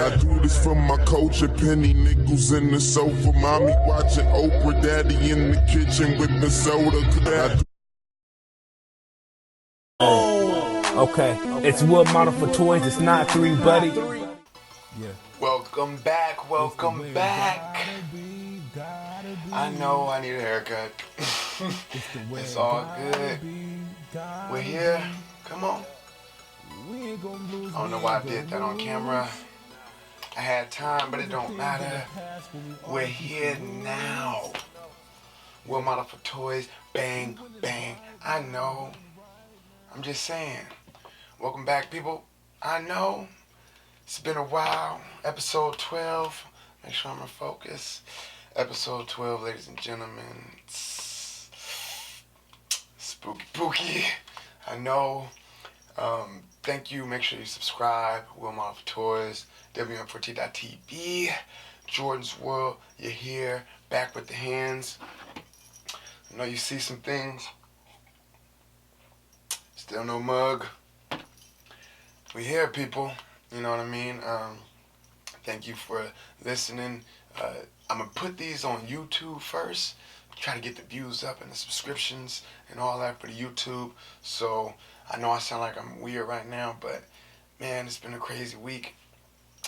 I do this for my culture, penny nickels in the sofa, mommy watching Oprah, daddy in the kitchen with the soda. Okay, it's wood model for toys. It's not 3, buddy. Yeah. Welcome back. Welcome back. I know I need a haircut. It's all good. We're here. Come on. I don't know why I did that on camera. I had time, but it don't matter. We're here now. Wood model for toys. Bang, bang. I know. I'm just saying. Welcome back, people. I know. It's been a while. Episode 12. Make sure I'm in focus. Episode 12, ladies and gentlemen. It's spooky pooky. I know. Thank you. Make sure you subscribe. Will Model for Toys. WM14.TV. Jordon'S World. You're here. Back with the hands. I know you see some things. Still no mug. We here, people. You know what I mean? Thank you for listening. I'm going to put these on YouTube first. Try to get the views up and the subscriptions and all that for the YouTube. So I know I sound like I'm weird right now, but man, it's been a crazy week.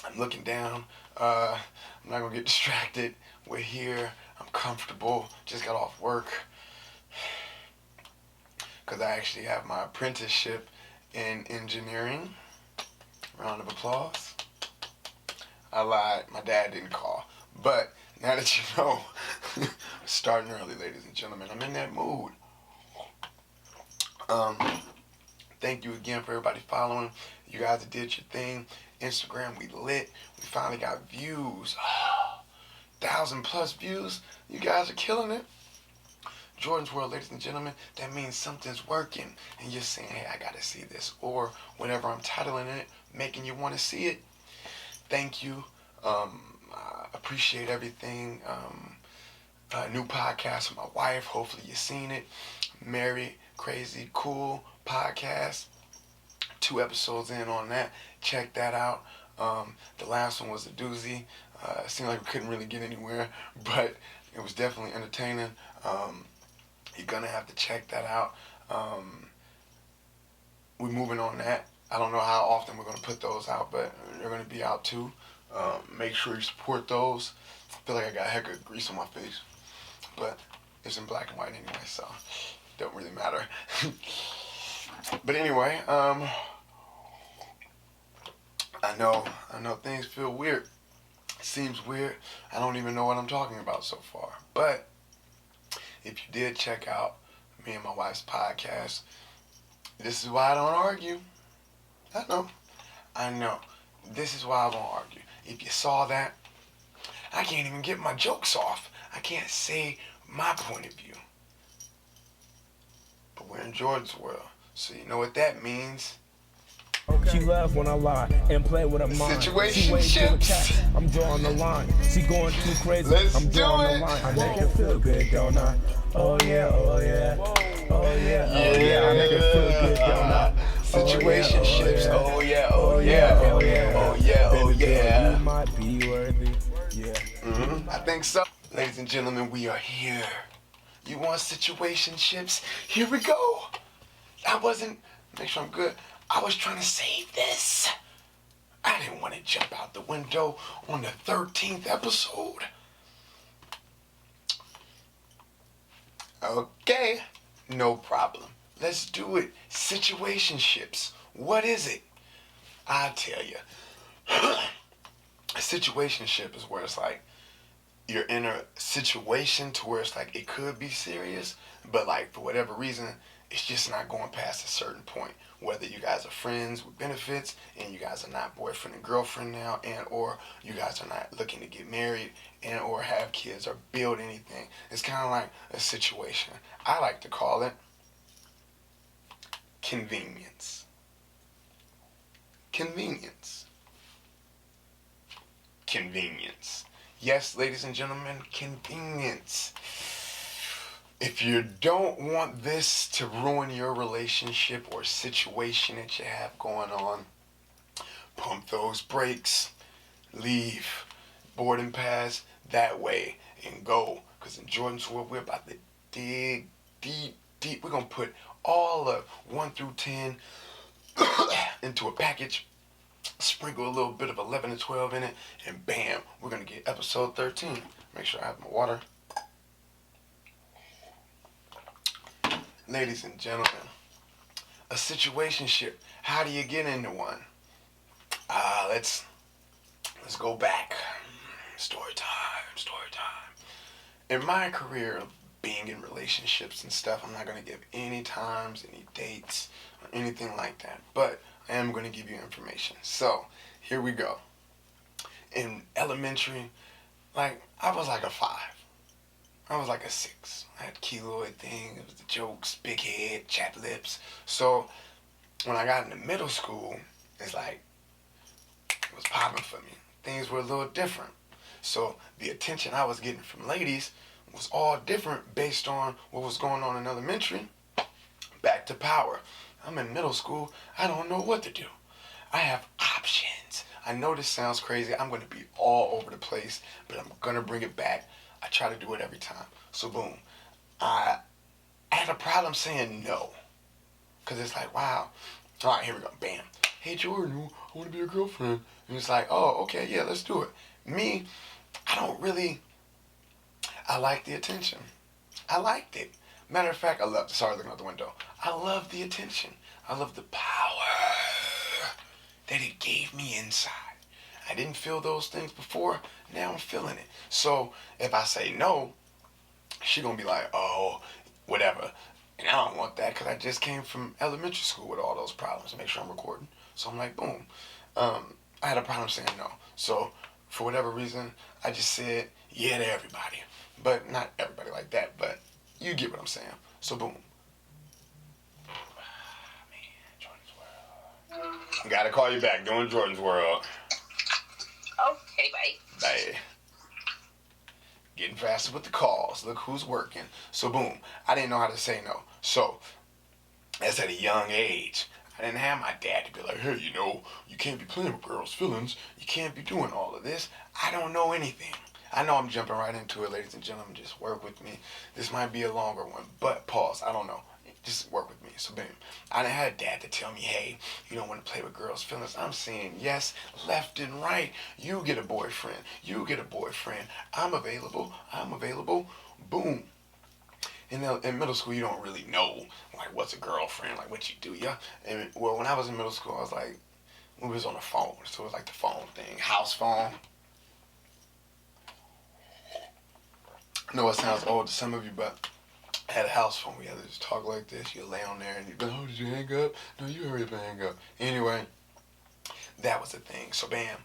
I'm looking down. I'm not going to get distracted. We're here. I'm comfortable. Just got off work. Because I actually have my apprenticeship in engineering. Round of applause. I lied. My dad didn't call. But now that you know, starting early, ladies and gentlemen, I'm in that mood. Thank you again for everybody following. You guys did your thing. Instagram, we lit. We finally got views. 1,000+ views. You guys are killing it. Jordon'S World, ladies and gentlemen, that means something's working. And you're saying, hey, I got to see this. Or whatever I'm titling it, making you want to see it. Thank you. I appreciate everything. New podcast with my wife. Hopefully you've seen it. Merry, Crazy, Cool podcast. 2 episodes in on that. Check that out. The last one was a doozy. It seemed like we couldn't really get anywhere, but it was definitely entertaining. You're going to have to check that out. We're moving on that. I don't know how often we're going to put those out, but they're going to be out too. Make sure you support those. I feel like I got a heck of grease on my face, but it's in black and white anyway, so it don't really matter. But anyway, I know things feel weird. It seems weird. I don't even know what I'm talking about so far, but if you did check out me and my wife's podcast, this is why I don't argue. I know. This is why I won't argue. If you saw that, I can't even get my jokes off. I can't say my point of view. But we're in Jordon'S World, so you know what that means. She loves when I lie and play with her mind. Situationships. I'm drawing the line. She going too crazy. Let's I'm drawing do it. the line. I make her feel good, don't I? Oh yeah, oh yeah. Oh yeah, oh yeah. I make her feel good, don't I? Situationships. Oh yeah, oh yeah. Oh yeah, oh yeah, oh yeah. You might be worthy. Yeah. I think so. Ladies and gentlemen, we are here. You want situationships? Here we go. Make sure I'm good. I was trying to save this. I didn't want to jump out the window on the 13th episode. Okay, no problem. Let's do it. Situationships. What is it? I'll tell you. A situationship is where it's like you're in a situation to where it's like it could be serious, but like for whatever reason, it's just not going past a certain point. Whether you guys are friends with benefits and you guys are not boyfriend and girlfriend now, and or you guys are not looking to get married and or have kids or build anything. It's kind of like a situation. I like to call it convenience. Convenience. Convenience. Yes, ladies and gentlemen, convenience. If you don't want this to ruin your relationship or situation that you have going on, pump those brakes. leave boarding pass that way and go. Because in Jordon'S world, we're about to dig deep, deep. We're going to put all of 1 through 10 into a package, sprinkle a little bit of 11 and 12 in it, and bam, we're going to get episode 13. Make sure I have my water. Ladies and gentlemen, a situationship. How do you get into one? Let's go back. Story time. In my career of being in relationships and stuff, I'm not going to give any times, any dates, or anything like that. But I am going to give you information. So, here we go. In elementary, I was like a 5. I was like a 6. I had keloid thing. It was the jokes, big head, chapped lips. So, when I got into middle school, it's like, it was popping for me. Things were a little different. So the attention I was getting from ladies was all different based on what was going on in elementary. Back to power. I'm in middle school. I don't know what to do. I have options. I know this sounds crazy. I'm going to be all over the place, but I'm going to bring it back. I try to do it every time. So boom. I had a problem saying no. Because it's like, wow. All right, here we go. Bam. Hey, Jordan, I want to be your girlfriend. And it's like, oh, okay, yeah, let's do it. Me, I like the attention. I liked it. Matter of fact, sorry, looking out the window. I love the attention. I love the power that it gave me inside. I didn't feel those things before. Now I'm feeling it. So if I say no, she going to be like, oh, whatever. And I don't want that because I just came from elementary school with all those problems. Make sure I'm recording. So I'm like, boom. I had a problem saying no. So for whatever reason, I just said yeah to everybody. But not everybody like that, but you get what I'm saying. So boom. Man, Jordon'S World. Gotta call you back. Doing Jordon'S World. Okay, bye. Bye. Getting faster with the calls. Look who's working. So boom. I didn't know how to say no. So that's at a young age. I didn't have my dad to be like, hey, you can't be playing with girls' feelings. You can't be doing all of this. I don't know anything. I know I'm jumping right into it, ladies and gentlemen. Just work with me. This might be a longer one, but pause. I don't know. Just work with me. So, bam. I didn't have a dad to tell me, hey, you don't want to play with girls' feelings. I'm saying yes, left and right. You get a boyfriend. You get a boyfriend. I'm available. Boom. In middle school, you don't really know, what's a girlfriend, what you do, yeah? And, well, when I was in middle school, I was like, we was on the phone, so it was like the phone thing, house phone. I know it sounds old to some of you, but I had a house phone. We had to just talk like this. You lay on there, and you'd be like, oh, did you hang up? No, you hurry up and hang up. Anyway, that was the thing. So, bam,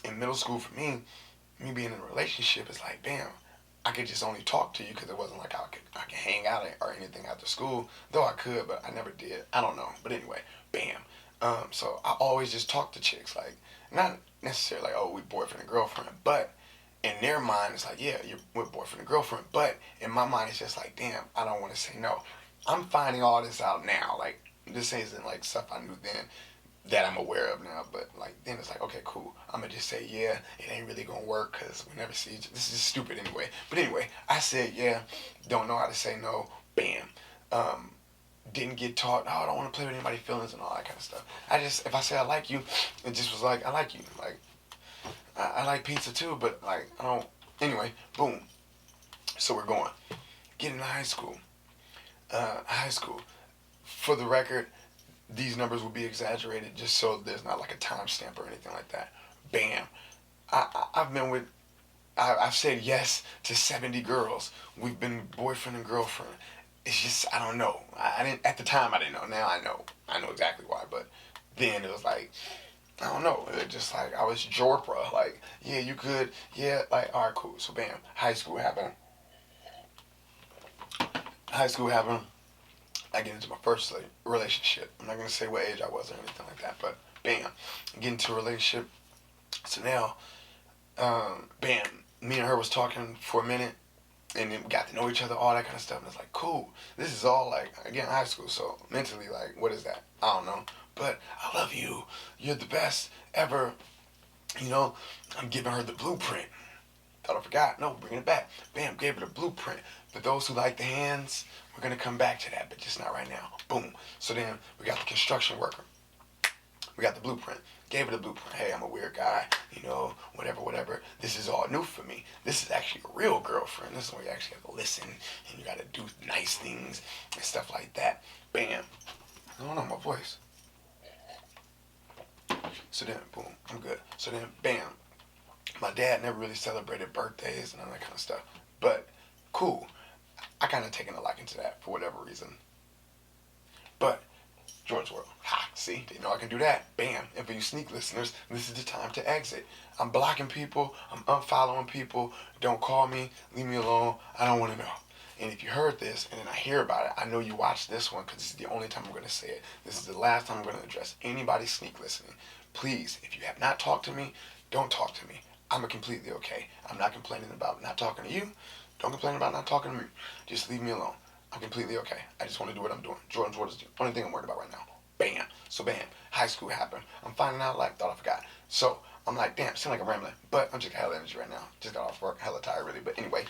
in middle school for me being in a relationship is like, bam, I could just only talk to you because it wasn't like I could hang out or anything after school. Though I could, but I never did. I don't know. But anyway, bam. So I always just talk to chicks. Not necessarily oh, we boyfriend and girlfriend. But in their mind, it's like, yeah, we're boyfriend and girlfriend. But in my mind, it's just like, damn, I don't want to say no. I'm finding all this out now. This isn't stuff I knew then that I'm aware of now, but then it's like, okay, cool. I'm gonna just say yeah. It ain't really gonna work because we never see each other. This is just stupid anyway. But anyway, I said yeah. Don't know how to say no. Bam. Didn't get taught. Oh, I don't want to play with anybody's feelings and all that kind of stuff. If I say I like you, it just was like I like you. I like pizza too, but I don't. Anyway, boom. So we're going. Get into high school. For the record, these numbers will be exaggerated just so there's not a timestamp or anything like that. Bam. I've said yes to 70 girls. We've been boyfriend and girlfriend. It's just, I don't know. At the time I didn't know. Now I know. I know exactly why. But then it was I don't know. It just I was Jorpra. Yeah, you could. Yeah, all right, cool. So bam. High school happened. I get into my first relationship. I'm not going to say what age I was or anything like that, but bam, get into a relationship. So now, bam, me and her was talking for a minute, and then we got to know each other, all that kind of stuff, and it's cool. This is all again, high school, so mentally, what is that? I don't know, but I love you. You're the best ever. You know, I'm giving her the blueprint. Thought I forgot. No, bringing it back. Bam, gave her the blueprint. For those who like the hands, we're going to come back to that, but just not right now. Boom. So then we got the construction worker. We got the blueprint. Gave her the blueprint. Hey, I'm a weird guy. You know, whatever. This is all new for me. This is actually a real girlfriend. This is where you actually have to listen and you got to do nice things and stuff like that. Bam. I don't know my voice. So then, boom, I'm good. So then, bam. My dad never really celebrated birthdays and all that kind of stuff. But, cool. I kind of taken a liking to that for whatever reason. But, Jordon'S World. Ha, see? Didn't know I can do that. Bam. And for you sneak listeners, this is the time to exit. I'm blocking people. I'm unfollowing people. Don't call me. Leave me alone. I don't want to know. And if you heard this and then I hear about it, I know you watched this one because this is the only time I'm going to say it. This is the last time I'm going to address anybody sneak listening. Please, if you have not talked to me, don't talk to me. I'm completely okay. I'm not complaining about not talking to you. Don't complain about not talking to me. Just leave me alone. I'm completely okay. I just want to do what I'm doing. Jordon'S World is the only thing I'm worried about right now. Bam. So bam. High school happened. I'm finding out like thought I forgot. So I'm like, damn, seem like I'm rambling. But I'm just hella energy right now. Just got off work, hella tired really. But anyway,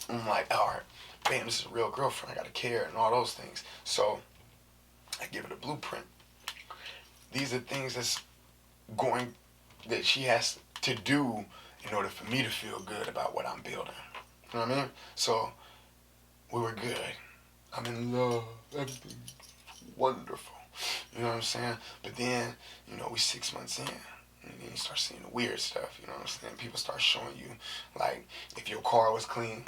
I'm like, alright, bam, this is a real girlfriend. I gotta care and all those things. So I give it a blueprint. These are things that she has to do in order for me to feel good about what I'm building. You know what I mean? So we were good. I'm in love. Everything's wonderful. You know what I'm saying? But then, you know, we 6 months in. And then you start seeing the weird stuff. You know what I'm saying? People start showing you, like, if your car was clean,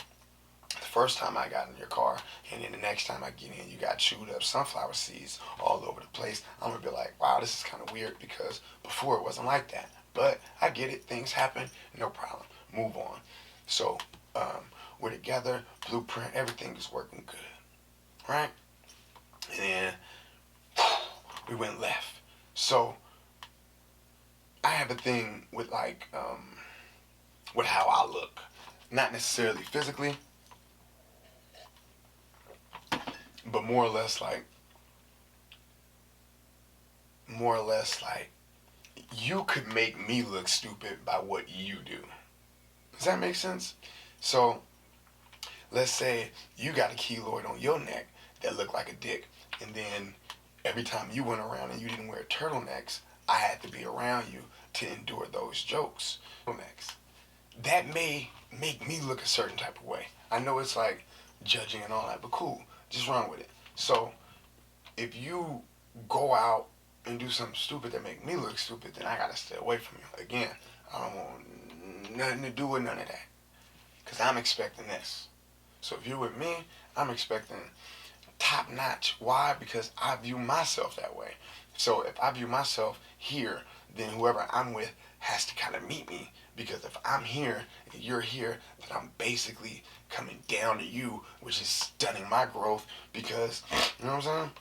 the first time I got in your car, and then the next time I get in, you got chewed up sunflower seeds all over the place. I'm going to be like, wow, this is kind of weird because before it wasn't like that. But I get it. Things happen. No problem. Move on. So we're together. Blueprint. Everything is working good. Right? And then we went left. So I have a thing with like with how I look. Not necessarily physically, but more or less like you could make me look stupid by what you do. Does that make sense? So let's say you got a keloid on your neck that looked like a dick, and then every time you went around and you didn't wear turtlenecks, I had to be around you to endure those jokes. Turtlenecks. That may make me look a certain type of way. I know it's like judging and all that, but cool. Just run with it. So if you go out and do something stupid that make me look stupid, then I gotta stay away from you. Again, I don't want nothing to do with none of that. Because I'm expecting this. So if you're with me, I'm expecting top notch. Why? Because I view myself that way. So if I view myself here, then whoever I'm with has to kind of meet me. Because if I'm here and you're here, then I'm basically coming down to you, which is stunning my growth. Because, you know what I'm saying?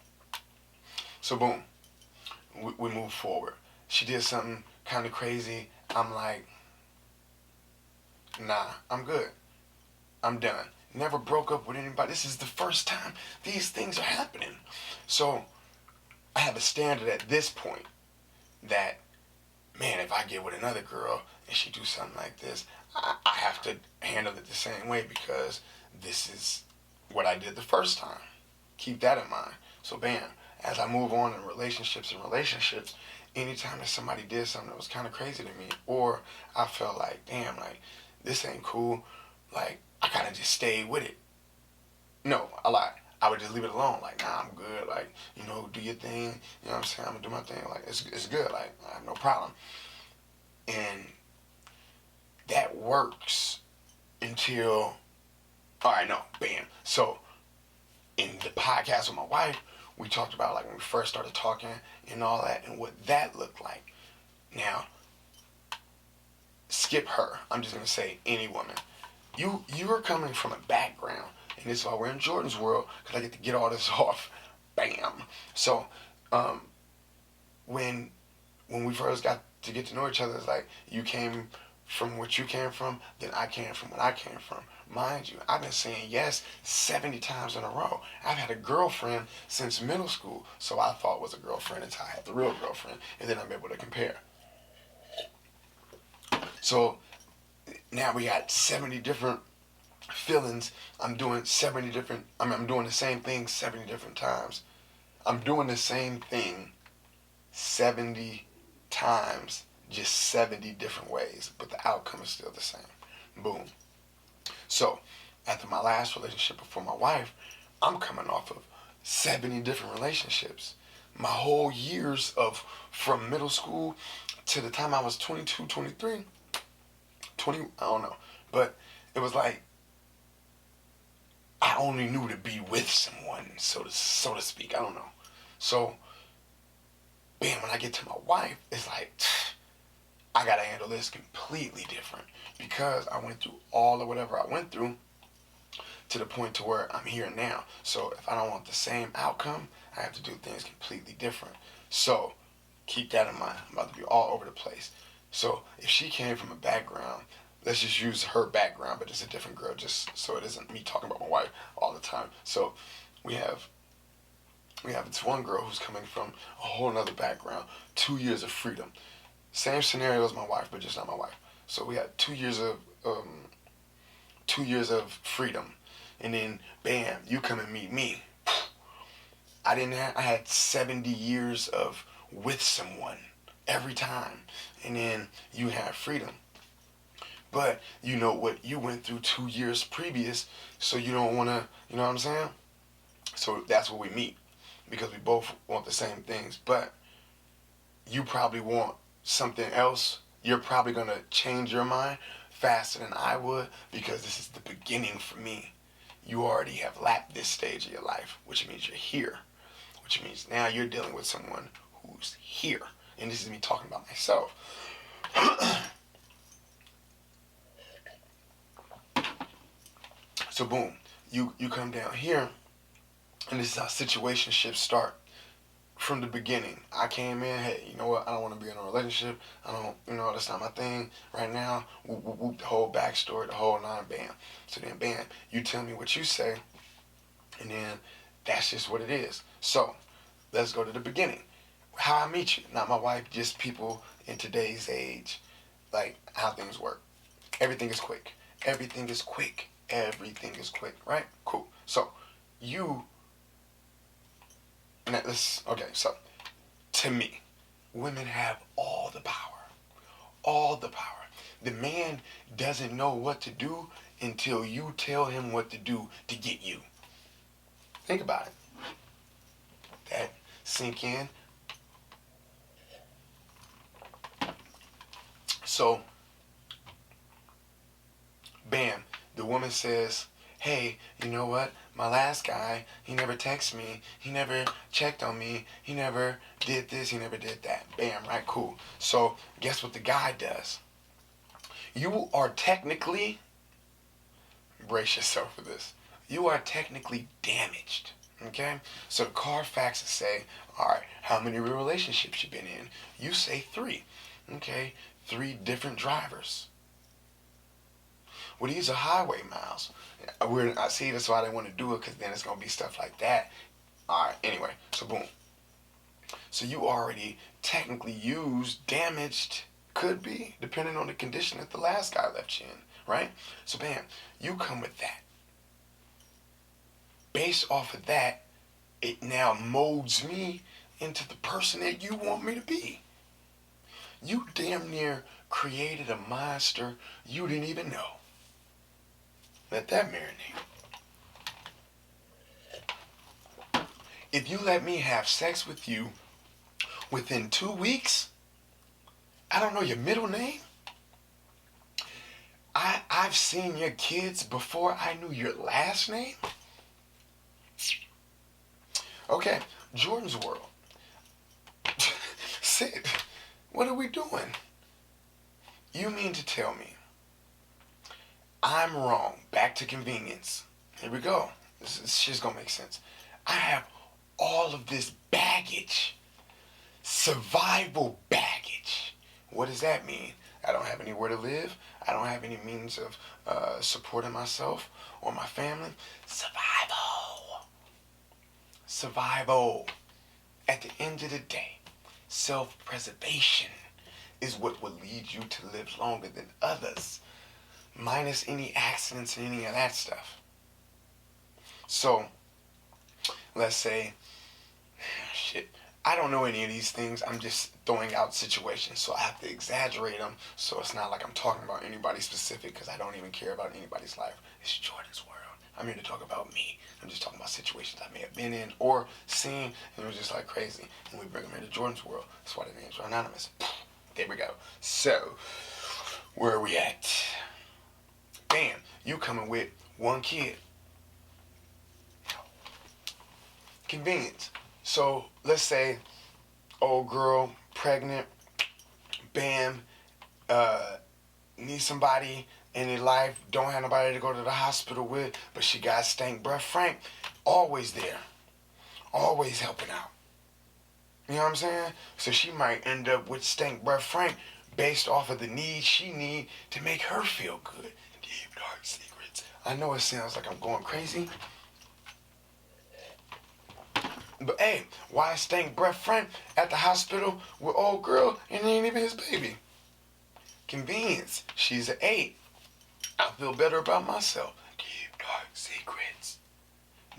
So boom, we move forward. She did something kind of crazy. I'm like, nah, I'm good. I'm done. Never broke up with anybody. This is the first time these things are happening. So I have a standard at this point that, man, if I get with another girl and she do something like this, I have to handle it the same way because this is what I did the first time. Keep that in mind. So bam, as I move on in relationships, anytime that somebody did something that was kind of crazy to me, or I felt like, damn, like, this ain't cool, like, I kind of just stayed with it. No, I lied. I would just leave it alone. Like, nah, I'm good. Like, you know, do your thing. You know what I'm saying? I'm going to do my thing. Like, it's good. Like, I have no problem. And that works until, all right, no, bam. So, in the podcast with my wife, we talked about, like, when we first started talking and all that and what that looked like. Now, skip her. I'm just going to say any woman. You are coming from a background, and this is why we're in Jordon'S world, because I get to get all this off. Bam. So, when we first got to get to know each other, it's like you came from what you came from, then I came from what I came from. Mind you, I've been saying yes 70 times in a row. I've had a girlfriend since middle school, so I thought was a girlfriend until I had the real girlfriend, and then I'm able to compare. So now we got 70 different feelings. I'm doing I'm doing the same thing 70 different times. I'm doing the same thing 70 times, just 70 different ways, but the outcome is still the same. Boom. So, after my last relationship before my wife, I'm coming off of 70 different relationships. My whole years of, from middle school to the time I was 22, 23, 20, I don't know. But it was like, I only knew to be with someone, so to speak. I don't know. So, bam, when I get to my wife, it's like, I gotta handle this completely different because I went through all of whatever I went through to the point to where I'm here now. So if I don't want the same outcome, I have to do things completely different. So keep that in mind. I'm about to be all over the place. So if she came from a background, let's just use her background, but it's a different girl, just so it isn't me talking about my wife all the time. So we have this one girl who's coming from a whole nother background, 2 years of freedom. Same scenario as my wife, but just not my wife. So we had 2 years of 2 years of freedom, and then bam, you come and meet me. I had 70 years of with someone every time, and then you have freedom. But you know what you went through 2 years previous, so you don't want to, you know what I'm saying? So that's where we meet, because we both want the same things, but you probably want something else. You're probably going to change your mind faster than I would, because this is the beginning for me. You already have lapped this stage of your life, which means you're here, which means now you're dealing with someone who's here. And this is me talking about myself. So boom, you come down here, and this is how situationships start. From the beginning, I came in, hey, you know what, I don't want to be in a relationship, that's not my thing right now, whoop, whoop, whoop, the whole backstory, the whole nine, bam. So then, bam, you tell me what you say, and then that's just what it is. So, let's go to the beginning. How I meet you, not my wife, just people in today's age, like how things work. Everything is quick. Everything is quick. Everything is quick, right? Cool. So, so to me, women have all the power. All the power. The man doesn't know what to do until you tell him what to do to get you. Think about it. That sink in. So, bam, the woman says, hey, you know what? My last guy, he never texted me. He never checked on me. He never did this. He never did that. Bam, right? Cool. So guess what the guy does? You are technically, brace yourself for this, you are technically damaged. Okay? So the Carfaxes say, all right, how many relationships you been in? You say 3. Okay? 3 different drivers. Well, these are highway miles. I see, that's why I didn't want to do it, because then it's going to be stuff like that. All right, anyway, so boom. So you already technically used, damaged, could be, depending on the condition that the last guy left you in, right? So bam, you come with that. Based off of that, it now molds me into the person that you want me to be. You damn near created a monster you didn't even know. Let that marinate. If you let me have sex with you within 2 weeks, I don't know your middle name. I've seen your kids before I knew your last name. Okay, Jordon'S world. Sid, what are we doing? You mean to tell me I'm wrong? Back to convenience. Here we go. This shit's gonna make sense. I have all of this baggage. Survival baggage. What does that mean? I don't have anywhere to live. I don't have any means of supporting myself or my family. Survival. Survival. At the end of the day, self-preservation. is what will lead you to live longer than others, minus any accidents and any of that stuff. So, let's say, shit, I don't know any of these things. I'm just throwing out situations, so I have to exaggerate them, so it's not like I'm talking about anybody specific, because I don't even care about anybody's life. It's Jordan's world. I'm here to talk about me. I'm just talking about situations I may have been in or seen, and it was just like crazy. And we bring them into Jordan's world. That's why the names are anonymous. There we go. So, where are we at? Bam, you coming with one kid. Convenience. So, let's say, old girl, pregnant, bam, needs somebody in their life, don't have nobody to go to the hospital with, but she got Stank Breath Frank, always there, always helping out. You know what I'm saying? So she might end up with Stank Breath Frank based off of the needs she need to make her feel good. Deep dark secrets. I know it sounds like I'm going crazy, but hey, why is Stank Breath Frank at the hospital with old girl and it ain't even his baby? Convenience. She's an 8. I feel better about myself. Deep dark secrets.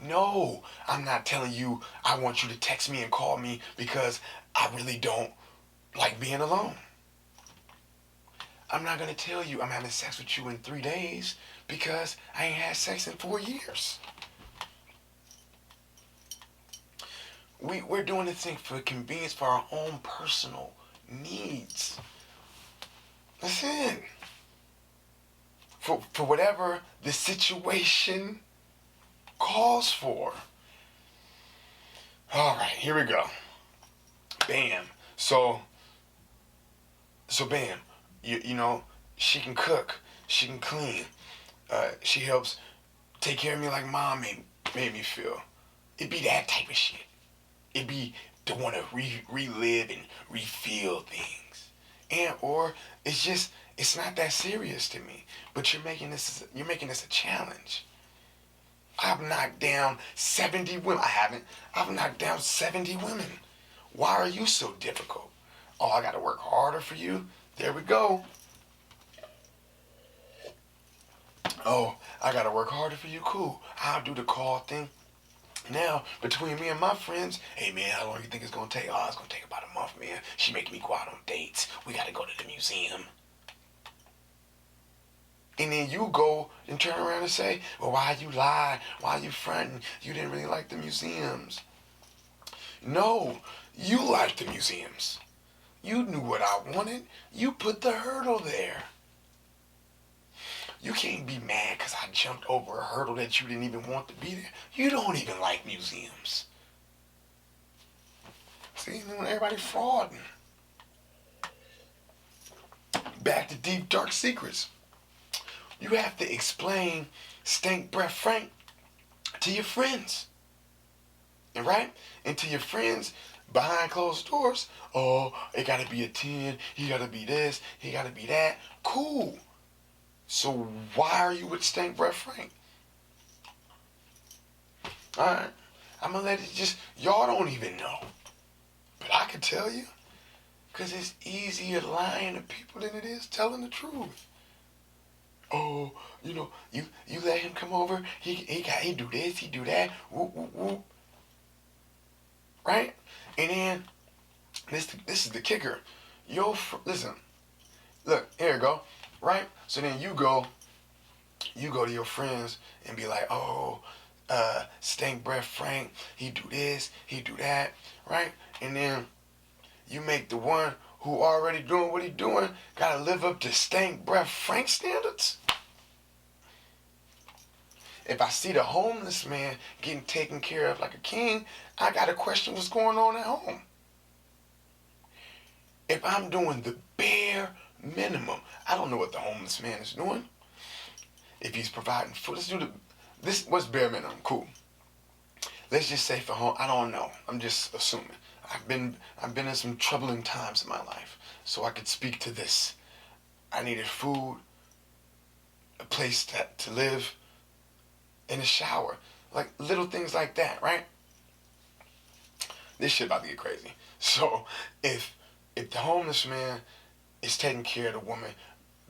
No, I'm not telling you I want you to text me and call me because I really don't like being alone. I'm not going to tell you I'm having sex with you in 3 days because I ain't had sex in 4 years. We're doing this thing for convenience, for our own personal needs. Listen. For whatever the situation calls for. All right, here we go. Bam. So bam. You know, she can cook. She can clean. She helps take care of me like mom made me feel. It'd be that type of shit. It'd be to want to relive and refeel things. And or it's not that serious to me. But you're making this a challenge. I've knocked down 70 women. I haven't. I've knocked down 70 women. Why are you so difficult? Oh, I gotta work harder for you? There we go. Oh, I gotta work harder for you? Cool. I'll do the call thing. Now, between me and my friends, hey man, how long do you think it's gonna take? Oh, it's gonna take about a month, man. She making me go out on dates. We gotta go to the museum. And then you go and turn around and say, well, why you lie? Why you fronting? You didn't really like the museums. No, you liked the museums. You knew what I wanted. You put the hurdle there. You can't be mad because I jumped over a hurdle that you didn't even want to be there. You don't even like museums. See, everybody frauding. Back to deep dark secrets. You have to explain Stank Breath Frank to your friends. And right? And to your friends behind closed doors, oh, it gotta be a 10, he gotta be this, he gotta be that. Cool. So why are you with Stank Breath Frank? Alright. I'm gonna let it just, y'all don't even know. But I can tell you. Because it's easier lying to people than it is telling the truth. Oh, you know, you let him come over, he do this, he do that, whoop, whoop, whoop. Right? And then, this is the kicker. Listen, look, here you go, right? So then you go to your friends and be like, oh, Stank Breath Frank, he do this, he do that, right? And then you make the one who already doing what he doing gotta live up to Stank Breath Frank standards? If I see the homeless man getting taken care of like a king, I gotta question what's going on at home. If I'm doing the bare minimum, I don't know what the homeless man is doing. If he's providing food, let's do this. What's bare minimum? Cool. Let's just say for home, I don't know. I'm just assuming. I've been in some troubling times in my life, so I could speak to this. I needed food, a place to live, and a shower. Like little things like that, right? This shit about to get crazy. So if the homeless man is taking care of the woman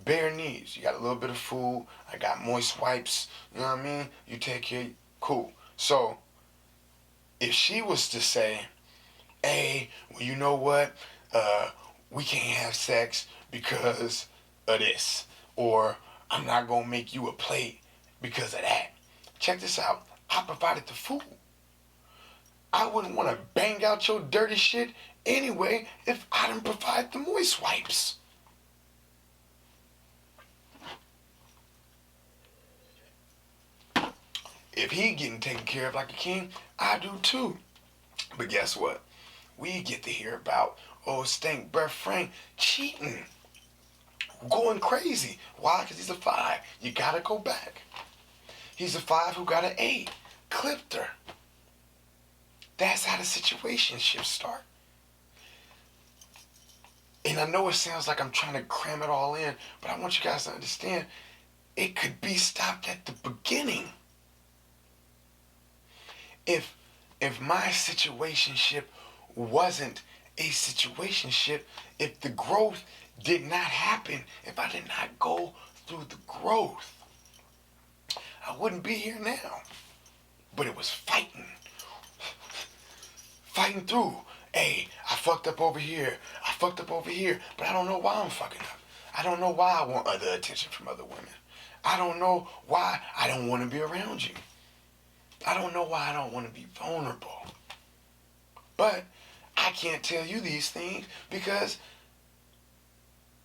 bare needs. You got a little bit of food. I got moist wipes. You know what I mean? You take care. Cool. So if she was to say, hey, well, you know what? We can't have sex because of this. Or I'm not going to make you a plate because of that. Check this out. I provided the food. I wouldn't want to bang out your dirty shit anyway if I didn't provide the moist wipes. If he getting taken care of like a king, I do too. But guess what? We get to hear about old Stank Breath Frank cheating, going crazy. Why? Because he's a 5. You gotta go back. He's a 5 who got an 8. Clipped her. That's how the situationships start. And I know it sounds like I'm trying to cram it all in, but I want you guys to understand it could be stopped at the beginning. If my situationship wasn't a situationship, if the growth did not happen, if I did not go through the growth, I wouldn't be here now. But it was fighting through. Hey, I fucked up over here. I fucked up over here, but I don't know why I'm fucking up. I don't know why I want other attention from other women. I don't know why I don't want to be around you. I don't know why I don't want to be vulnerable. But I can't tell you these things because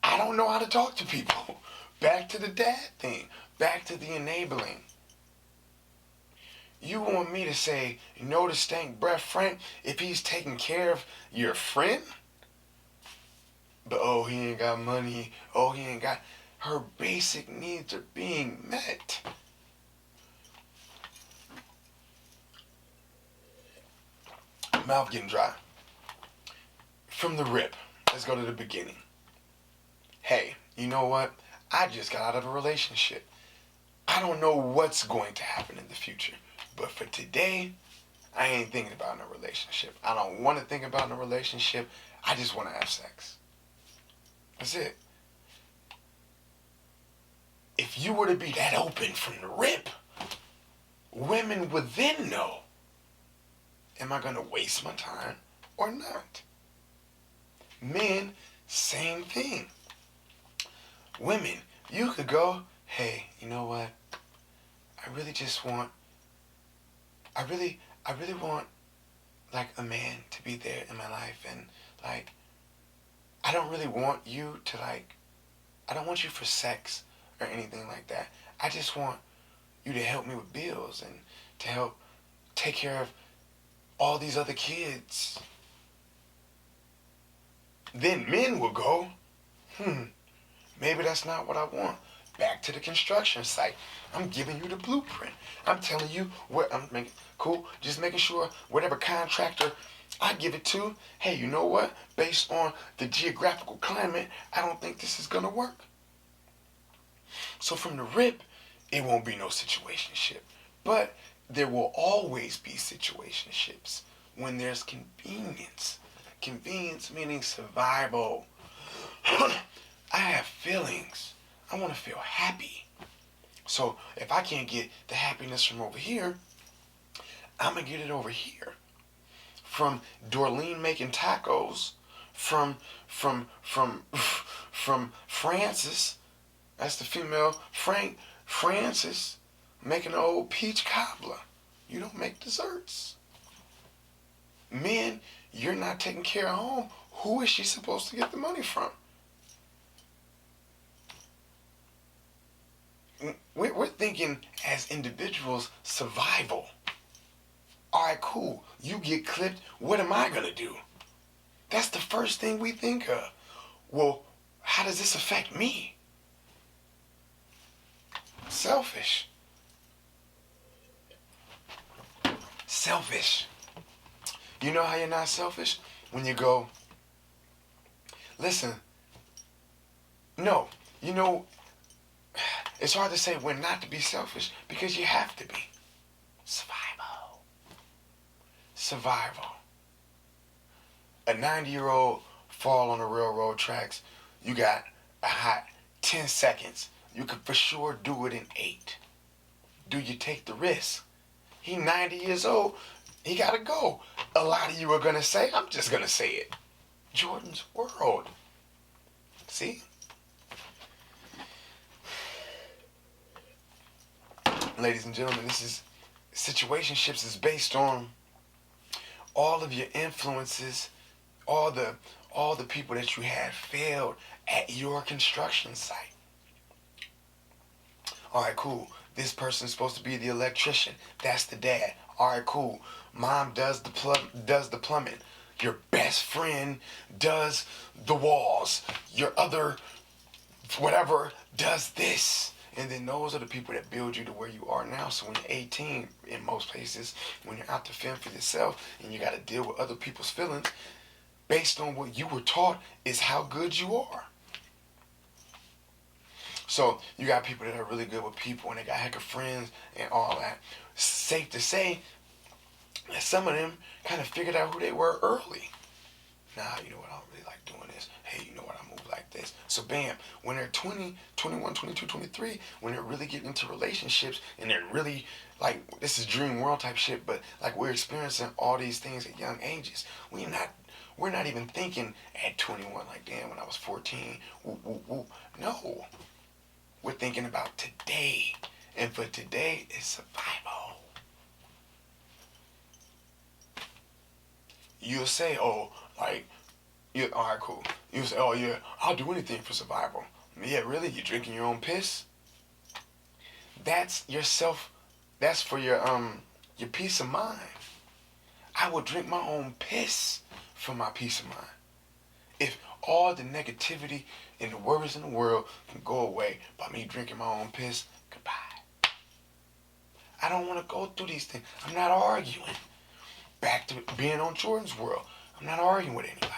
I don't know how to talk to people. Back to the dad thing. Back to the enabling. You want me to say, no to Stank Breath Frank if he's taking care of your friend? But oh, he ain't got money. Oh, he ain't got... Her basic needs are being met. Mouth getting dry. From the rip, let's go to the beginning. Hey, you know what? I just got out of a relationship. I don't know what's going to happen in the future. But for today, I ain't thinking about no relationship. I don't want to think about no relationship. I just want to have sex. That's it. If you were to be that open from the rip, women would then know, am I going to waste my time or not? Men, same thing. Women, you could go, hey, you know what? I really want like a man to be there in my life, and like I don't really want you to I don't want you for sex or anything like that. I just want you to help me with bills and to help take care of all these other kids. Then men will go, maybe that's not what I want. Back to the construction site. I'm giving you the blueprint. I'm telling you what I'm making. Cool. Just making sure whatever contractor I give it to, hey, you know what? Based on the geographical climate, I don't think this is gonna work. So from the rip, it won't be no situationship. But there will always be situationships when there's convenience. Convenience meaning survival. I have feelings. I want to feel happy. So if I can't get the happiness from over here, I'm going to get it over here. From Dorleen making tacos, from Frances, that's the female, Frances making an old peach cobbler. You don't make desserts. Men, you're not taking care of home. Who is she supposed to get the money from? We're thinking as individuals, survival. All right, cool. You get clipped. What am I going to do? That's the first thing we think of. Well, how does this affect me? Selfish. Selfish. You know how you're not selfish? When you go, listen, no, you know, it's hard to say when not to be selfish because you have to be. Survival. Survival. A 90-year-old fall on the railroad tracks, You got a hot 10 seconds. You could for sure do it in 8. Do you take the risk? He 90 years old. He gotta go. A lot of you are gonna say, I'm just gonna say it. Jordan's world. See? Ladies and gentlemen, this is situationships is based on all of your influences, all the people that you had failed at your construction site. All right, cool. This person's supposed to be the electrician. That's the dad. All right, cool. Mom does the plumbing. Your best friend does the walls. Your other whatever does this. And then those are the people that build you to where you are now. So when you're 18, in most places, when you're out to fend for yourself and you got to deal with other people's feelings, based on what you were taught is how good you are. So you got people that are really good with people and they got heck of friends and all that. Safe to say that some of them kind of figured out who they were early. Nah, you know what, I don't really like doing this. Hey, you know what, I move like this. So bam, when they're 20, 21, 22, 23, when they're really getting into relationships and they're really like, this is dream world type shit, but like we're experiencing all these things at young ages. We're not even thinking at 21 like, damn, when I was 14, woo, woo, woo. No. We're thinking about today. And for today, it's survival. You'll say, oh, like, all right, cool. You'll say, oh, yeah, I'll do anything for survival. Yeah, really? You're drinking your own piss? That's yourself. That's for your peace of mind. I would drink my own piss for my peace of mind. If all the negativity and the worries in the world can go away by me drinking my own piss, goodbye. I don't want to go through these things. I'm not arguing. Back to being on Jordan's world. I'm not arguing with anybody.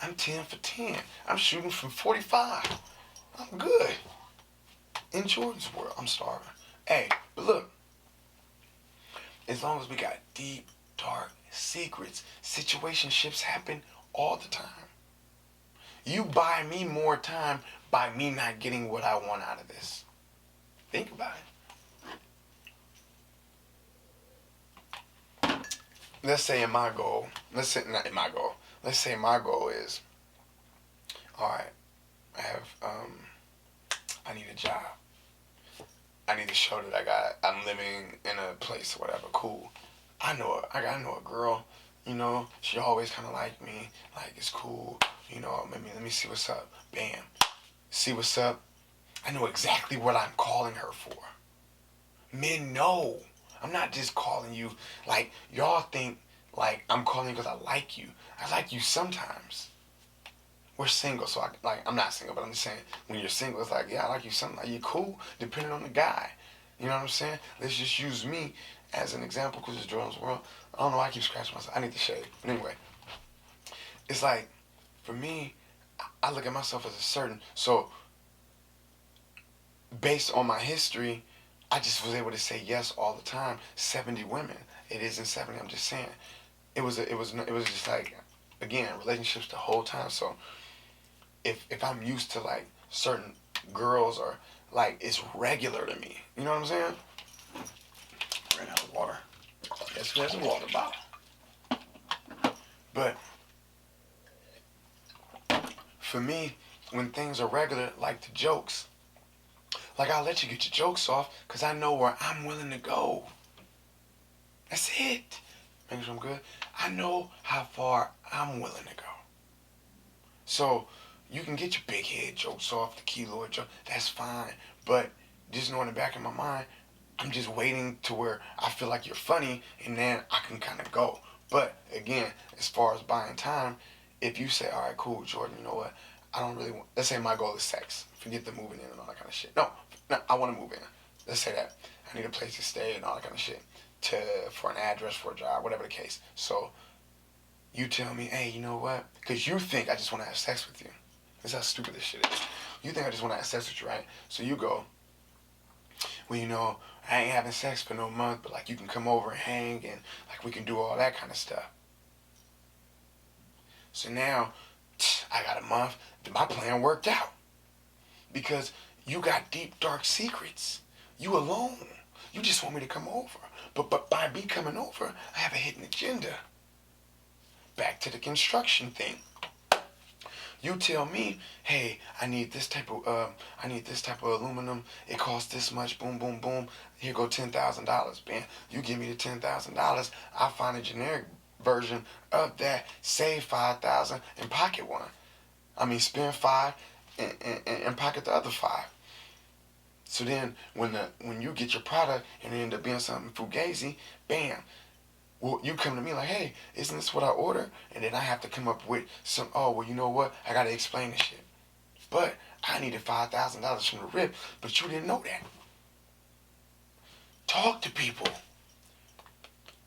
I'm 10 for 10. I'm shooting from 45. I'm good. In Jordan's world, I'm starving. Hey, but look, as long as we got deep, dark secrets, situationships happen all the time. You buy me more time by me not getting what I want out of this. Think about it. Let's say my goal is, all right, I need a job. I need to show that I'm living in a place or whatever. Cool. I know a girl, you know, she always kind of liked me. Like, it's cool. You know, let me see what's up. Bam. See what's up. I know exactly what I'm calling her for. Men know. I'm not just calling you like y'all think like I'm calling you because I like you. I like you sometimes. We're single, so I'm not single, but I'm just saying when you're single, it's like, yeah, I like you sometimes. Like, you're cool, depending on the guy. You know what I'm saying? Let's just use me as an example because it's Jordon's world. I don't know why I keep scratching myself. I need to shave. But anyway, it's like, for me, I look at myself as a certain, so based on my history, I just was able to say yes all the time. 70 women. It isn't 70. I'm just saying. It was just like, again, relationships the whole time. So if I'm used to like certain girls or like it's regular to me. You know what I'm saying? Ran out of water. Guess who has a water bottle? But for me, when things are regular, like the jokes, like I'll let you get your jokes off because I know where I'm willing to go. That's it. Make sure I'm good. I know how far I'm willing to go. So you can get your big head jokes off, the keloid joke. That's fine. But just know in the back of my mind, I'm just waiting to where I feel like you're funny and then I can kind of go. But again, as far as buying time, if you say, all right, cool, Jordan, you know what? I don't really want, let's say my goal is sex. Forget the moving in and all that kind of shit. No, I want to move in. Let's say that. I need a place to stay and all that kind of shit. For an address, for a job, whatever the case. So you tell me, hey, you know what? Because you think I just want to have sex with you. That's how stupid this shit is. You think I just want to have sex with you, right? So you go, well, you know, I ain't having sex for no month, but like you can come over and hang and like we can do all that kind of stuff. So now I got a month. My plan worked out. Because you got deep, dark secrets. You alone. You just want me to come over. But by me coming over, I have a hidden agenda. Back to the construction thing. You tell me, hey, I need this type of aluminum. It costs this much. Boom, boom, boom. Here go $10,000. Bam. You give me the $10,000. I find a generic version of that. Save $5,000 and pocket one. I mean, spend $5 and pocket the other $5. So then, when you get your product and it end up being something fugazi, bam. Well, you come to me like, hey, isn't this what I ordered? And then I have to come up with some, oh, well, you know what? I got to explain this shit. But I needed $5,000 from the rip, but you didn't know that. Talk to people.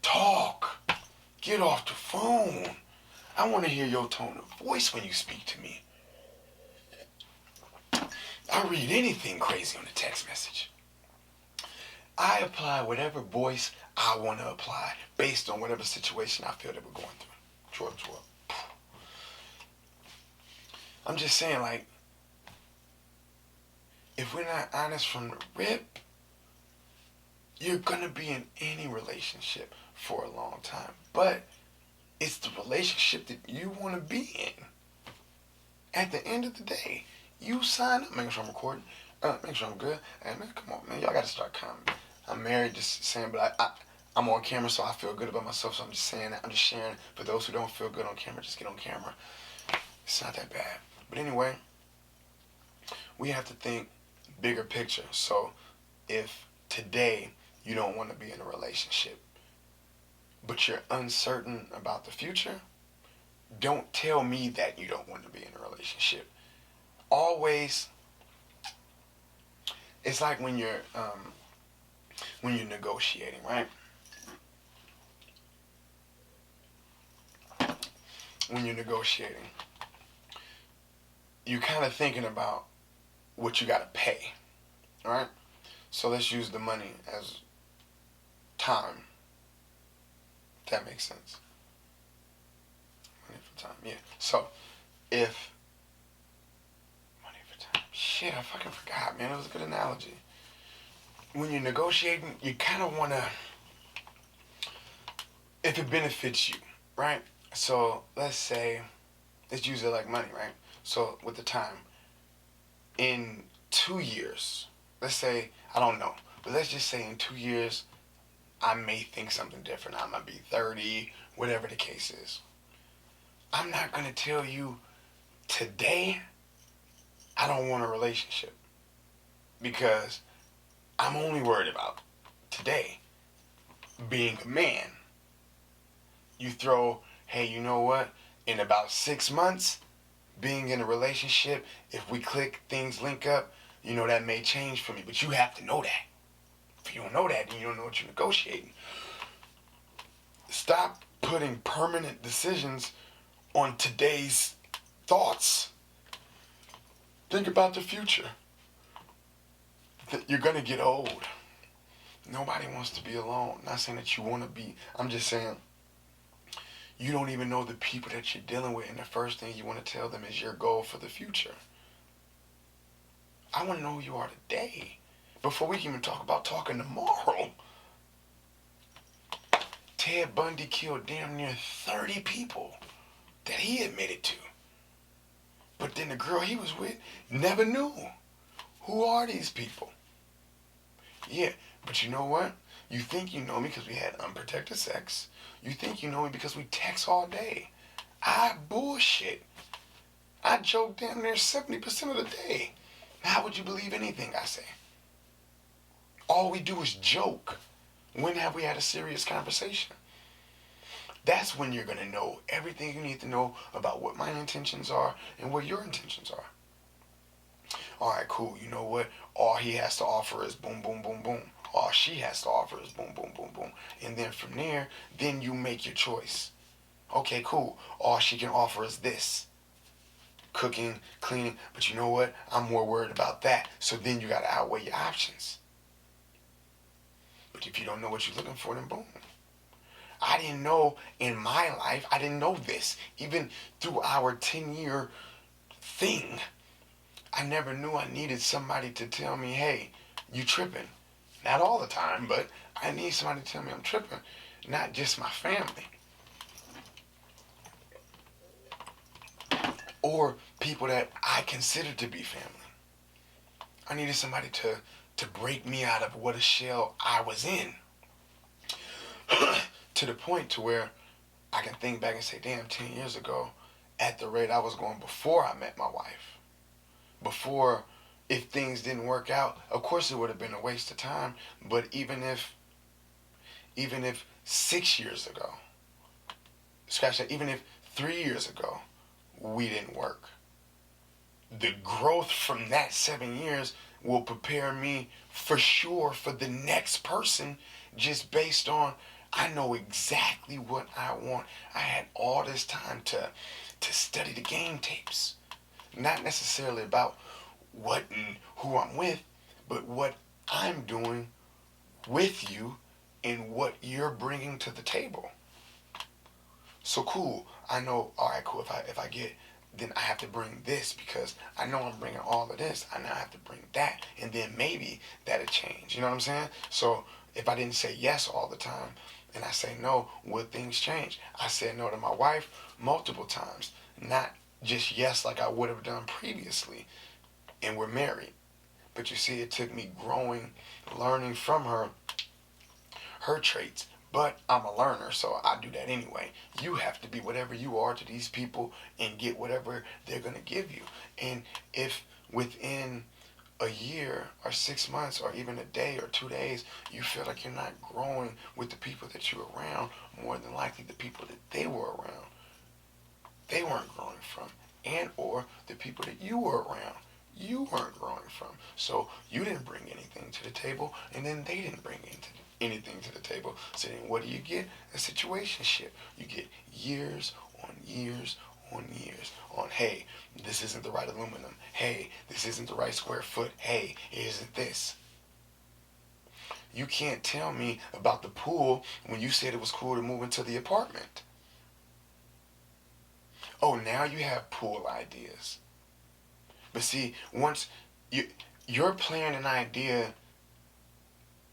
Talk. Get off the phone. I want to hear your tone of voice when you speak to me. I read anything crazy on a text message. I apply whatever voice I want to apply based on whatever situation I feel that we're going through. I'm just saying, like, if we're not honest from the rip, you're going to be in any relationship for a long time. But it's the relationship that you want to be in. At the end of the day, you sign up. Making sure I'm recording. Make sure I'm good. Hey, man, come on, man. Y'all got to start commenting. I'm married, just saying, but I'm on camera, so I feel good about myself, so I'm just saying that. I'm just sharing. For those who don't feel good on camera, just get on camera. It's not that bad. But anyway, we have to think bigger picture. So if today you don't want to be in a relationship, but you're uncertain about the future, don't tell me that you don't want to be in a relationship. Always, it's like when you're negotiating, right? When you're negotiating, you're kind of thinking about what you got to pay, all right? So let's use the money as time. If that makes sense. Money for time, yeah. So if money for time, shit, I fucking forgot, man. It was a good analogy. When you're negotiating, you kind of want to, if it benefits you, right? So let's use it like money, right? So with the time, in 2 years, let's say, I don't know, but let's just say in 2 years, I may think something different. I might be 30, whatever the case is. I'm not going to tell you today I don't want a relationship, because I'm only worried about today. Being a man. You throw, hey, you know what? In about 6 months, being in a relationship, if we click, things link up, you know, that may change for me. But you have to know that. If you don't know that, then you don't know what you're negotiating. Stop putting permanent decisions on today's thoughts. Think about the future. You're going to get old. Nobody wants to be alone. Not saying that you want to be. I'm just saying you don't even know the people that you're dealing with, and the first thing you want to tell them is your goal for the future. I want to know who you are today before we can even talk about talking tomorrow. Ted Bundy killed damn near 30 people that he admitted to. But then the girl he was with never knew. Who are these people? Yeah, but you know what? You think you know me because we had unprotected sex. You think you know me because we text all day. I bullshit. I joke damn near 70% of the day. How would you believe anything I say? All we do is joke. When have we had a serious conversation? That's when you're going to know everything you need to know about what my intentions are and what your intentions are. All right, cool. You know what? All he has to offer is boom, boom, boom, boom. All she has to offer is boom, boom, boom, boom. And then from there, then you make your choice. Okay, cool. All she can offer is this. Cooking, cleaning. But you know what? I'm more worried about that. So then you got to outweigh your options. But if you don't know what you're looking for, then boom. I didn't know in my life, I didn't know this. Even through our 10-year thing, I never knew I needed somebody to tell me, hey, you tripping. Not all the time, but I need somebody to tell me I'm tripping. Not just my family. Or people that I consider to be family. I needed somebody to break me out of what a shell I was in. To the point to where I can think back and say, damn, 10 years ago, at the rate I was going before I met my wife, before, if things didn't work out, of course it would have been a waste of time, but even if 6 years ago, scratch that, even if 3 years ago, we didn't work, the growth from that 7 years will prepare me for sure for the next person, just based on I know exactly what I want. I had all this time to study the game tapes. Not necessarily about what and who I'm with, but what I'm doing with you and what you're bringing to the table. So cool. I know, all right, cool. If I get, then I have to bring this because I know I'm bringing all of this. I now have to bring that, and then maybe that'll change. You know what I'm saying? So if I didn't say yes all the time, and I say no, will things change? I said no to my wife multiple times, not just yes like I would have done previously, and we're married. But you see, it took me growing, learning from her traits. But I'm a learner, so I do that anyway. You have to be whatever you are to these people and get whatever they're going to give you. And if within a year or 6 months or even a day or 2 days, you feel like you're not growing with the people that you're around, more than likely the people that they were around, they weren't growing from. And or the people that you were around, you weren't growing from. So you didn't bring anything to the table, and then they didn't bring anything to the table. So then what do you get? A situationship. You get years on years on years on, hey, this isn't the right aluminum. Hey, this isn't the right square foot. Hey, it isn't this. You can't tell me about the pool when you said it was cool to move into the apartment. Oh, now you have pool ideas. But see, once your plan and idea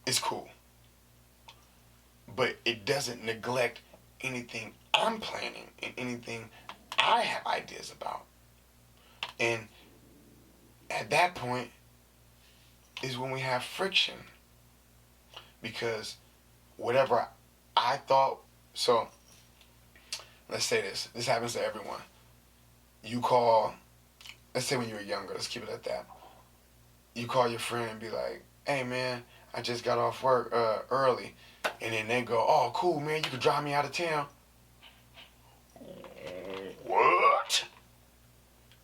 is cool, but it doesn't neglect anything I'm planning and anything I have ideas about. And at that point is when we have friction. Because whatever I thought, so let's say this happens to everyone. You call, let's say when you were younger, let's keep it at that. You call your friend and be like, hey man, I just got off work early. And then they go, oh cool man, you could drive me out of town. What?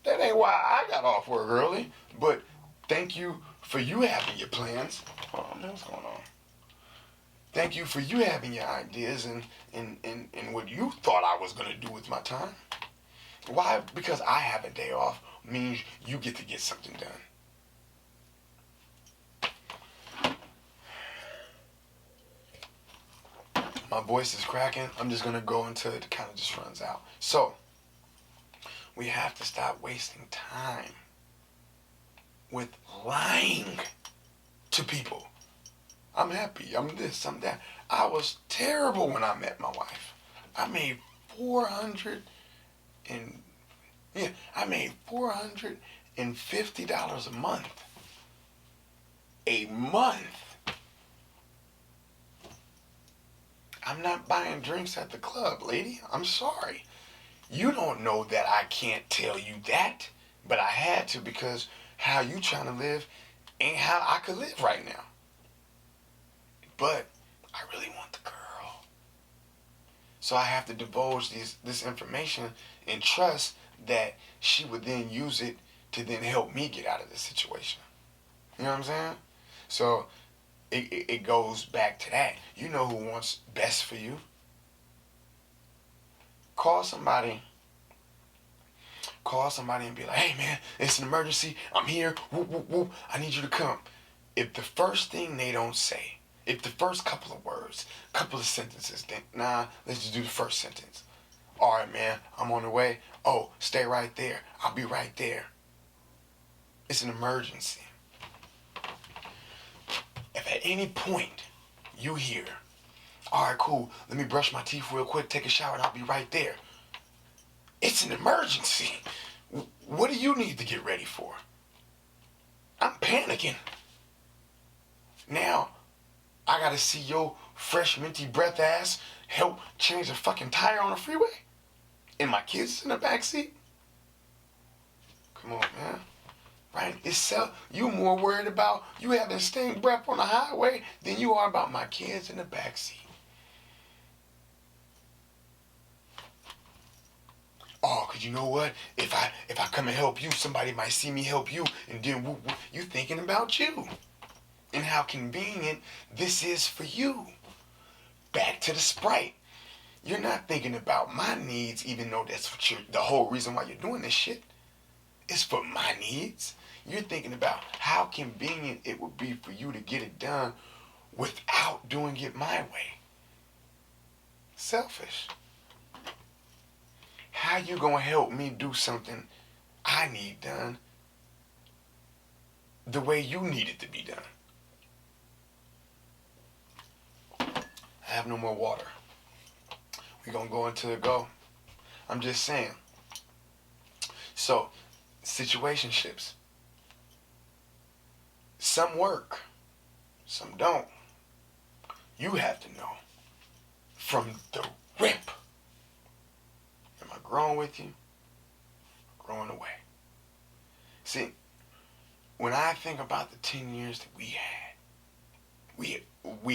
That ain't why I got off work early. But thank you for you having your plans. Hold on, what's going on? Thank you for you having your ideas and what you thought I was going to do with my time. Why? Because I have a day off means you get to get something done. My voice is cracking. I'm just going to go until it kind of just runs out. So, we have to stop wasting time with lying to people. I'm happy, I'm this, I'm that. I was terrible when I met my wife. I made $450 a month. A month. I'm not buying drinks at the club, lady. I'm sorry. You don't know that I can't tell you that, but I had to because how you trying to live ain't how I could live right now. But I really want the girl. So I have to divulge this information and trust that she would then use it to then help me get out of this situation. You know what I'm saying? So it goes back to that. You know who wants best for you. Call somebody and be like, hey man, it's an emergency. I'm here. Whoop, whoop, whoop. I need you to come. If the first thing they don't say If the first couple of words, couple of sentences, then nah, let's just do the first sentence. All right, man, I'm on the way. Oh, stay right there. I'll be right there. It's an emergency. If at any point you hear, all right, cool, let me brush my teeth real quick, take a shower, and I'll be right there. It's an emergency. What do you need to get ready for? I'm panicking. Now, I gotta see your fresh minty breath ass help change a fucking tire on the freeway? And my kids in the backseat? Come on, man. Right? You more worried about you having stink breath on the highway than you are about my kids in the backseat. Oh, cause you know what? If I come and help you, somebody might see me help you, and then you thinking about you. And how convenient this is for you. Back to the Sprite. You're not thinking about my needs, even though that's what the whole reason why you're doing this shit. It's for my needs. You're thinking about how convenient it would be for you to get it done without doing it my way. Selfish. How you gonna help me do something I need done the way you need it to be done? I have no more water. We're gonna go into the go. I'm just saying. So, situationships. Some work, some don't. You have to know from the rip. Am I growing with you? Growing away. See, when I think about the 10 years that we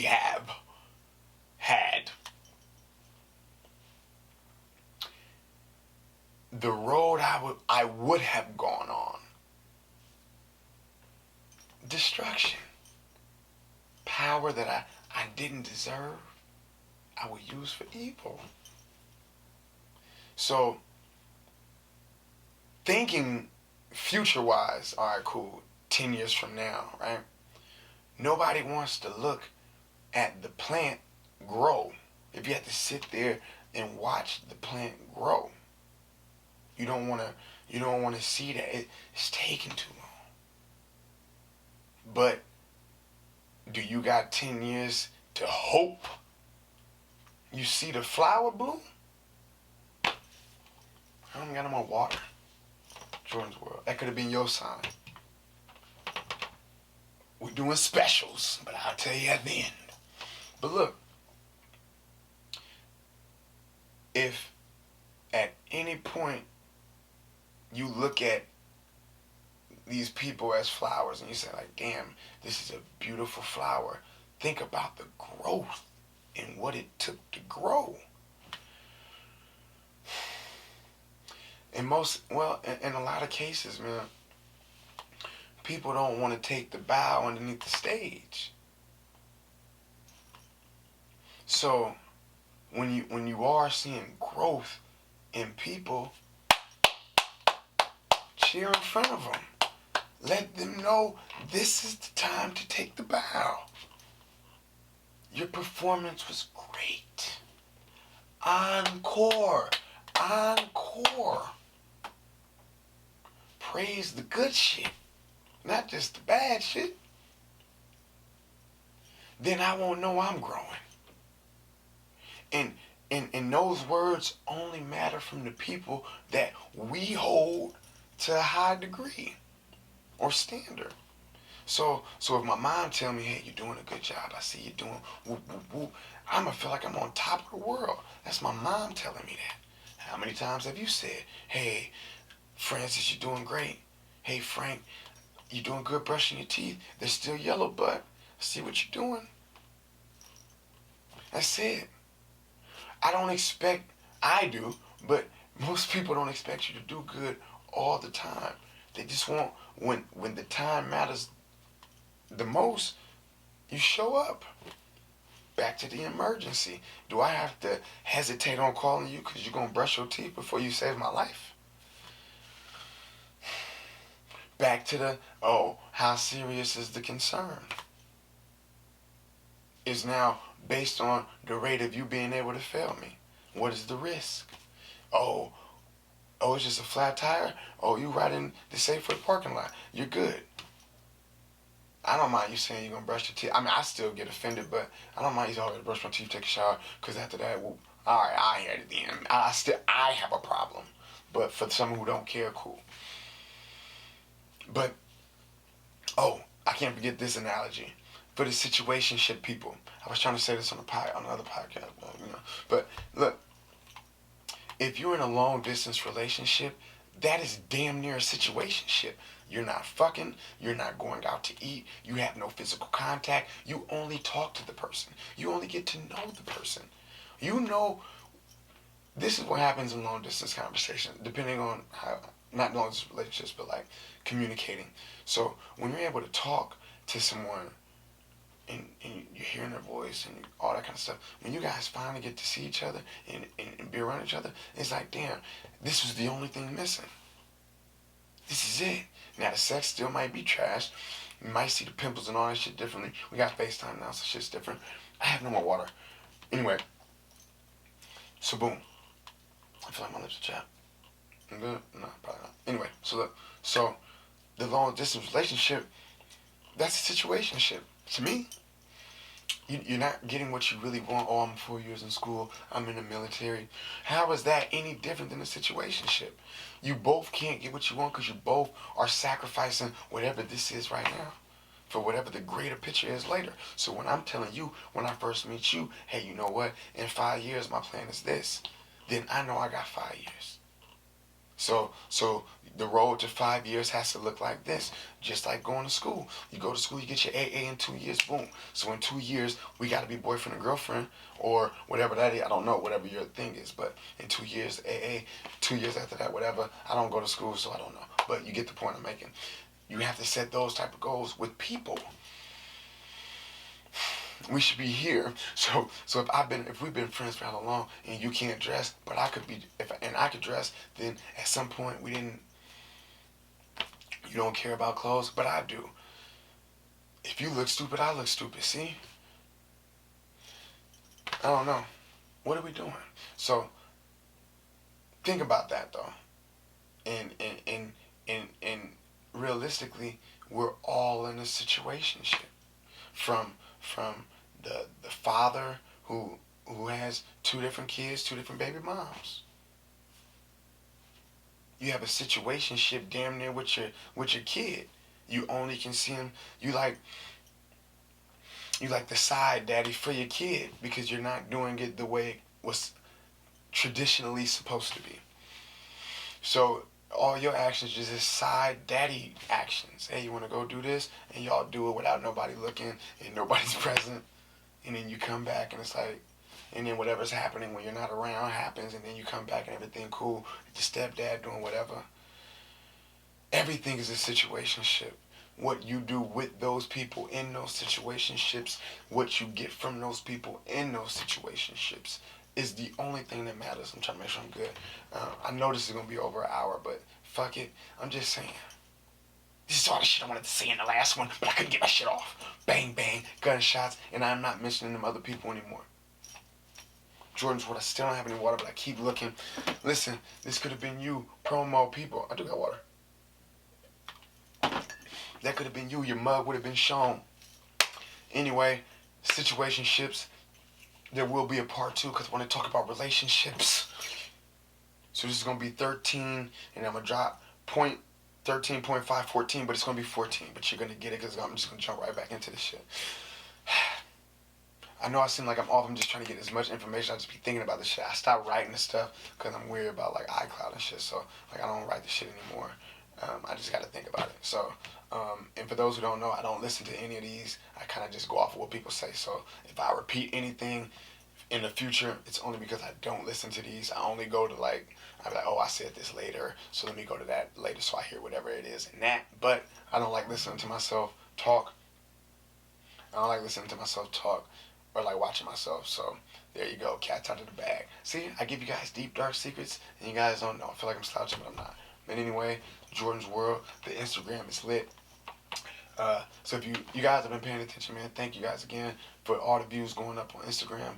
have had, the road I would have gone on, destruction, power that I didn't deserve, I would use for evil. So, thinking future-wise, all right, cool, 10 years from now, right? Nobody wants to look at the plant grow. If you have to sit there and watch the plant grow, you don't want to see that it's taking too long. But do you got 10 years to hope you see the flower bloom? I don't got no more water. Jordon'S world. That could have been your sign. We're doing specials, but I'll tell you at the end. But look, if at any point you look at these people as flowers and you say like, damn, this is a beautiful flower, think about the growth and what it took to grow. In a lot of cases, man, people don't want to take the bow underneath the stage. So when you are seeing growth in people, cheer in front of them. Let them know this is the time to take the bow. Your performance was great. Encore. Encore. Praise the good shit, not just the bad shit. Then I won't know I'm growing. And those words only matter from the people that we hold to a high degree or standard. So if my mom tell me, hey, you're doing a good job, I see you doing whoop, whoop, whoop, I'm going to feel like I'm on top of the world. That's my mom telling me that. How many times have you said, hey, Francis, you're doing great. Hey, Frank, you're doing good brushing your teeth. They're still yellow, but see what you're doing. That's it. I do, but most people don't expect you to do good all the time. They just want, when the time matters the most, you show up. Back to the emergency. Do I have to hesitate on calling you because you're going to brush your teeth before you save my life? Back to how serious is the concern? is now based on the rate of you being able to fail me. What is the risk? Oh, it's just a flat tire? Oh, you riding the Safeway parking lot. You're good. I don't mind you saying you're going to brush your teeth. I mean, I still get offended, but I don't mind you always brush my teeth, take a shower, because after that, well, all right, I hear it at the end. I have a problem. But for someone who don't care, cool. But, I can't forget this analogy. For the situationship people. I was trying to say this on another podcast, But look, if you're in a long distance relationship, that is damn near a situationship. You're not fucking, you're not going out to eat, you have no physical contact, you only talk to the person. You only get to know the person. You know, this is what happens in long distance conversations, depending on how, not long distance relationships, but like communicating. So when you're able to talk to someone and you're hearing their voice and all that kind of stuff, when you guys finally get to see each other and be around each other, it's like, damn, this was the only thing missing. This is it. Now the sex still might be trash. You might see the pimples and all that shit differently. We got FaceTime now, so shit's different. I have no more water. Anyway, so boom. I feel like my lips are chapped. I'm good? No, probably not. Anyway, so look. So the long distance relationship, that's a situationship. To me, you're not getting what you really want. Oh, I'm 4 years in school. I'm in the military. How is that any different than a situationship? You both can't get what you want because you both are sacrificing whatever this is right now for whatever the greater picture is later. So when I'm telling you, when I first meet you, hey, you know what? In 5 years, my plan is this. Then I know I got 5 years. So the road to 5 years has to look like this. Just like going to school. You go to school, you get your AA in 2 years, boom. So in 2 years, we got to be boyfriend and girlfriend or whatever that is. I don't know, whatever your thing is. But in 2 years, AA, 2 years after that, whatever. I don't go to school, so I don't know. But you get the point I'm making. You have to set those type of goals with people. We should be here. So if we've been friends for how long and you can't dress, but I could be, and I could dress, then at some point you don't care about clothes, but I do. If you look stupid, I look stupid. See? I don't know. What are we doing? So think about that though. And realistically, we're all in a situationship. From the father who has 2 different kids, 2 different baby moms. You have a situationship damn near with your kid. You only can see him. You like the side daddy for your kid because you're not doing it the way it was traditionally supposed to be. So all your actions are just side daddy actions. Hey, you want to go do this? And y'all do it without nobody looking and nobody's present. And then you come back and it's like, and then whatever's happening when you're not around happens, and then you come back and everything cool. Your stepdad doing whatever. Everything is a situationship. What you do with those people in those situationships, what you get from those people in those situationships is the only thing that matters. I'm trying to make sure I'm good. I know this is going to be over an hour, but fuck it. I'm just saying. This is all the shit I wanted to say in the last one, but I couldn't get my shit off. Bang, bang, gunshots, and I'm not mentioning them other people anymore. Jordon'S, I still don't have any water, but I keep looking. Listen, this could have been you, promo people. I do got water. That could have been you. Your mug would have been shown. Anyway, situationships. There will be a part 2 because I want to talk about relationships. So this is going to be 13, and I'm going to drop 13.5, 14, but it's going to be 14. But you're going to get it because I'm just going to jump right back into this shit. I know I seem like I'm off. I'm just trying to get as much information. I just be thinking about this shit. I stopped writing this stuff because I'm weird about like iCloud and shit. So like I don't write this shit anymore. I just got to think about it. So, and for those who don't know, I don't listen to any of these. I kind of just go off of what people say. So if I repeat anything in the future, it's only because I don't listen to these. I only go to like, I'm like, oh, I said this later, so let me go to that later so I hear whatever it is and that. But I don't like listening to myself talk. I don't like listening to myself talk or like watching myself. So there you go, cat's out of the bag. See, I give you guys deep, dark secrets, and you guys don't know. I feel like I'm slouching, but I'm not. But anyway, Jordon'S World, the Instagram is lit. So if you guys have been paying attention, man, thank you guys again for all the views going up on Instagram.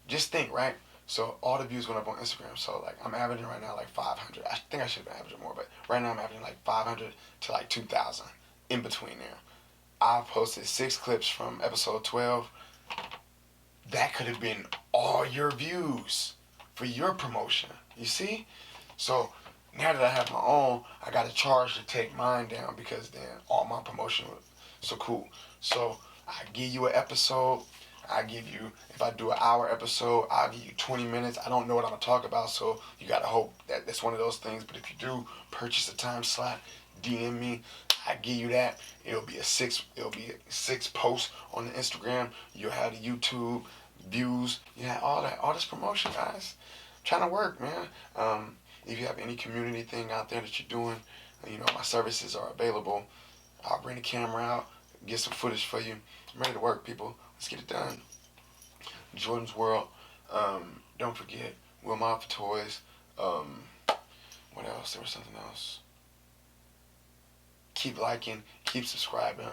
Just think, right? So all the views going up on Instagram. So like I'm averaging right now like 500. I think I should have been averaging more, but right now I'm averaging like 500 to like 2,000 in between there. I posted 6 clips from episode 12. That could have been all your views for your promotion. You see? So now that I have my own, I got to charge to take mine down because then all my promotion was so cool. So I give you an episode. I give you, if I do an hour episode, I'll give you 20 minutes. I don't know what I'm going to talk about, so you got to hope that that's one of those things. But if you do purchase a time slot, DM me. I give you that. It'll be 6 posts on the Instagram. You'll have the YouTube views. You have all this promotion, guys. I'm trying to work, man. If you have any community thing out there that you're doing, you know, my services are available. I'll bring the camera out, get some footage for you. I'm ready to work, people. Let's get it done. Jordon'S World. Don't forget, Will Mom for Toys. What else? There was something else. Keep liking, keep subscribing.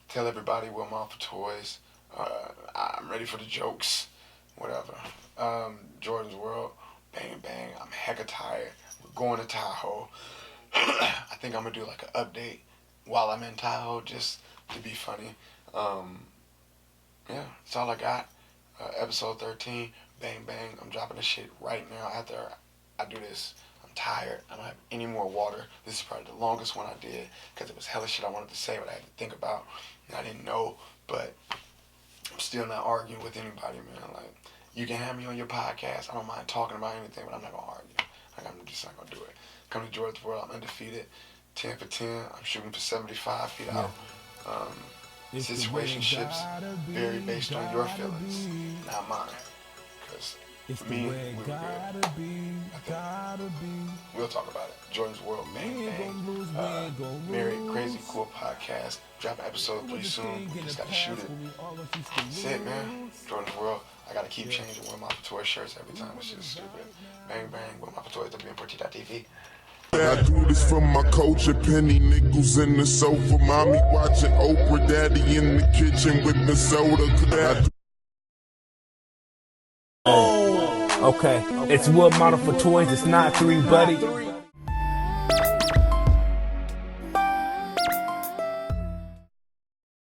Tell everybody Will Mom for Toys. I'm ready for the jokes. Whatever. Jordon'S World. Bang, bang. I'm hecka tired. We're going to Tahoe. I think I'm going to do like an update while I'm in Tahoe just to be funny. Yeah, that's all I got. Episode 13. Bang, bang. I'm dropping this shit right now after I do this. I'm tired. I don't have any more water. This is probably the longest one I did because it was hella shit I wanted to say, but I had to think about. And I didn't know, but I'm still not arguing with anybody, man. Like, you can have me on your podcast. I don't mind talking about anything, but I'm not going to argue. Like, I'm just not going to do it. Come to Jordon'S World. I'm undefeated. 10 for 10. I'm shooting for 75 feet out. Situationships vary based on your feelings, not mine. Because me, we were good. We'll talk about it. Jordon'S World, bang, bang. Married, Crazy, Cool podcast. Drop an episode pretty soon. We just got to shoot it. That's it, man. Jordon'S World. I got to keep changing Will Mom for Toys shirts every time. It's just stupid. Bang, bang. Will Mom for Toys, WM14.TV. I do this for my culture, penny nickels in the sofa, mommy watching Oprah, daddy in the kitchen with the soda. Okay, it's Will Model for Toys, it's not 3, buddy.